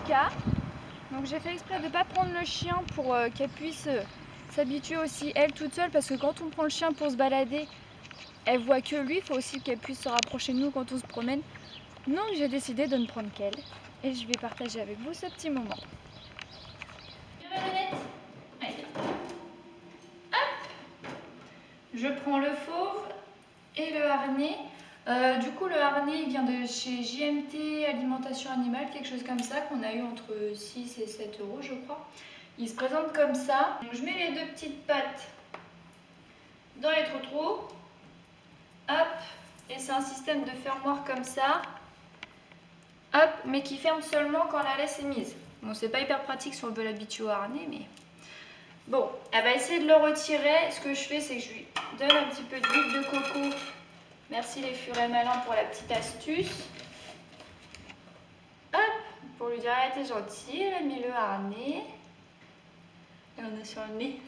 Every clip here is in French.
Mishka. Donc j'ai fait exprès de ne pas prendre le chien pour qu'elle puisse s'habituer aussi elle toute seule, parce que quand on prend le chien pour se balader, elle voit que lui, il faut aussi qu'elle puisse se rapprocher de nous quand on se promène. Donc j'ai décidé de ne prendre qu'elle et je vais partager avec vous ce petit moment. Allez. Hop. Je prends le fauve et le harnais. Du coup le harnais il vient de chez JMT Alimentation Animale, quelque chose comme ça, qu'on a eu entre 6 et 7 euros je crois. Il se présente comme ça. Donc, je mets les deux petites pattes dans les trous. Hop. Et c'est un système de fermoir comme ça. Hop, mais qui ferme seulement quand la laisse est mise. Bon, c'est pas hyper pratique si on veut l'habituer au harnais, mais... Bon, elle va essayer de le retirer. Ce que je fais, c'est que je lui donne un petit peu d'huile de coco. Merci les furets malins pour la petite astuce. Hop, pour lui dire, ah, t'es gentille, elle a mis le harnais. Et on est sur le nez.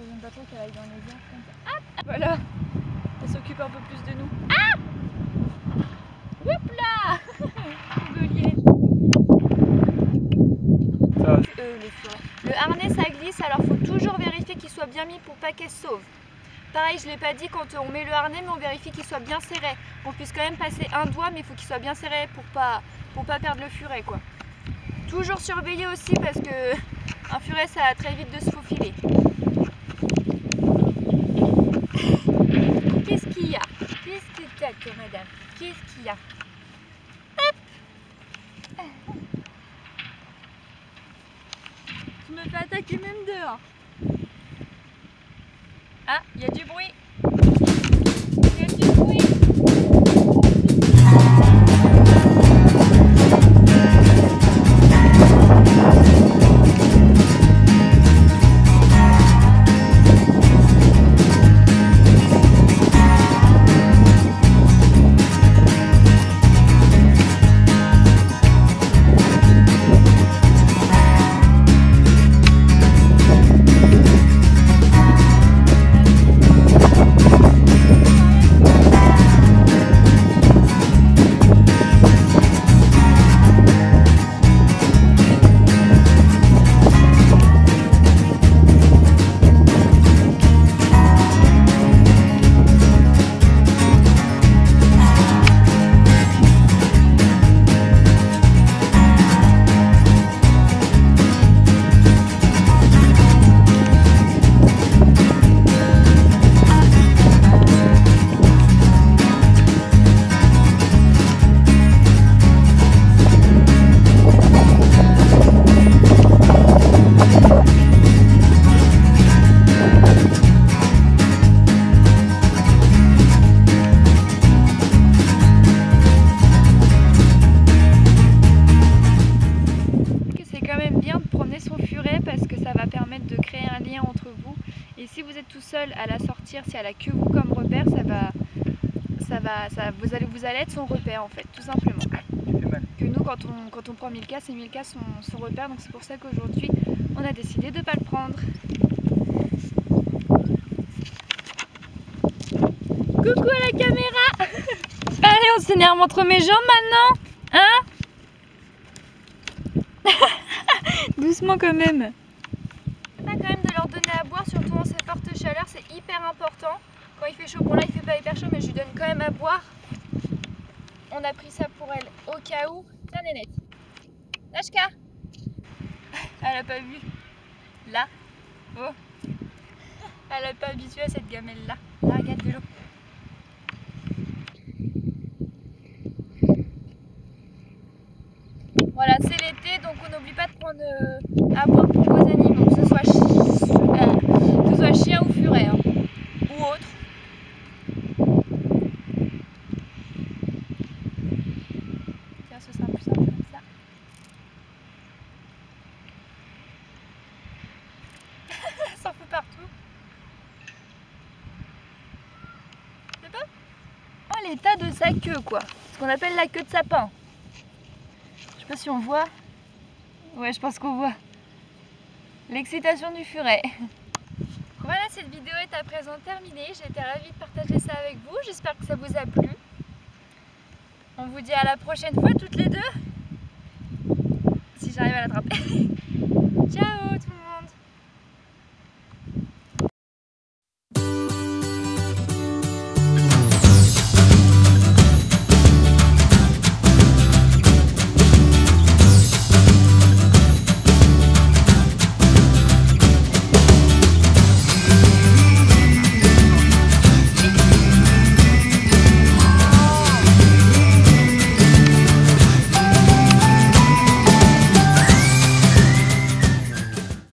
J'aime pas trop qu'elle aille dans les airs comme ça. Ah, voilà. Elle s'occupe un peu plus de nous. Ah, oups là. Le harnais ça glisse, alors faut toujours vérifier qu'il soit bien mis pour pas qu'elle se sauve. Pareil, je l'ai pas dit, quand on met le harnais, mais on vérifie qu'il soit bien serré. On puisse quand même passer un doigt, mais il faut qu'il soit bien serré pour pas perdre le furet quoi. Toujours surveiller aussi parce que un furet ça a très vite de se faufiler. Qu'est-ce qu'il y a? Qu'est-ce que t'as, toi, madame? Qu'est-ce qu'il y a? Hop! Tu me fais attaquer même dehors. Ah, il y a du bruit. Il y a du bruit. sentir si elle a que vous comme repère, vous allez être son repère en fait, tout simplement. Que nous, quand on prend Milka, c'est Milka son repère, donc c'est pour ça qu'aujourd'hui, on a décidé de ne pas le prendre. Coucou à la caméra. Allez, on s'énerve entre mes jambes maintenant, hein? Doucement quand même. Pas quand même de leur donner à boire, surtout en ces fortes chaleurs, c'est hyper important. Quand il fait chaud, bon là il fait pas hyper chaud, mais je lui donne quand même à boire. On a pris ça pour elle au cas où. Tiens Nénette, Lashka. Elle a pas vu. Là, oh. Elle n'est pas habituée à cette gamelle là. Là, regarde de l'eau. Voilà, c'est l'été, donc on n'oublie pas de prendre à boire pour vos animaux, que ce soit chien ou furet, hein, ou autre. Tiens, ce sera plus simple comme ça. Ça en fout partout. C'est pas? Oh, l'état de sa queue, quoi. Ce qu'on appelle la queue de sapin. Je sais pas si on voit. Ouais, je pense qu'on voit. L'excitation du furet. Voilà, cette vidéo est à présent terminée. J'ai été ravie de partager ça avec vous. J'espère que ça vous a plu. On vous dit à la prochaine fois, toutes les deux. Si j'arrive à l'attraper. Ciao tout le monde.